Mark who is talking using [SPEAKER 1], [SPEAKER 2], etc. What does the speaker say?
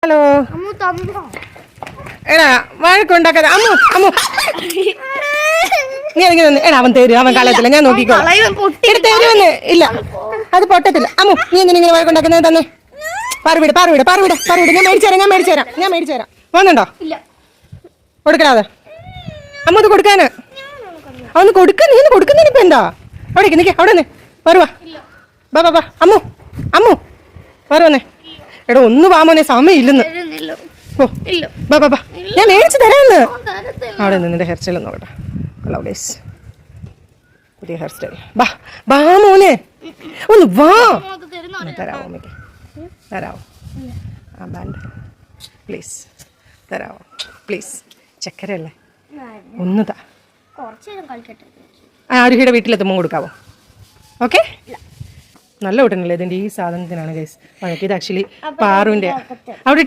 [SPEAKER 1] hello എടാ വഴക്കുണ്ടാക്കാതെ അമ്മു അമ്മു നീ ഇങ്ങനെ നിന്ന് എടാ അവൻ തരും അവൻ കളയത്തില്ല ഞാൻ നോക്കിക്കോ തരുമെന്ന് ഇല്ല അത് പൊട്ടത്തില്ല അമ്മു നീ എന്തിനിങ്ങനെ വഴക്കുണ്ടാക്കുന്നത് തന്നെ പറവിട് ഞാൻ മേടിച്ചു തരാം വന്നുണ്ടോ കൊടുക്കലാതെ അമ്മ അത് കൊടുക്കാന് അവന്ന് കൊടുക്കാൻ നീ കൊടുക്കുന്നതിനിപ്പോ എന്താ അവിടെ നിൽക്കേ അവിടെ നിന്ന് വരുവാ ബാ അമ്മു അമ്മു വരുവന്നേ എടാ ഒന്ന് വാമോനെ സമയം ഇല്ലെന്ന് ഓ ബാ ഞാൻ മേടിച്ചു തരാന്ന് അവിടെ നിന്ന് നിന്റെ ഹെയർ സ്റ്റൈൽ നോക്കട്ടെ ലവ്ലീസ് പുതിയ ഹെയർ സ്റ്റൈൽ ബാ മോനെ ഒന്ന് വാ തരാമോ അമ്മയ്ക്ക് തരാമോ ആ ബാൻഡ് പ്ലീസ് തരാമോ പ്ലീസ് ചക്കരയല്ലേ ഒന്ന് താ ആരുഹിയുടെ വീട്ടിലെത്തുമ്പോൾ കൊടുക്കാവോ ഓക്കെ നല്ല കുട്ടനല്ലേ ഇതിൻ്റെ ഈ സാധനത്തിനാണ് ഗൈസ് വഴക്കിയത് ആക്ച്വലി പാറുവിൻ്റെ അവിടെ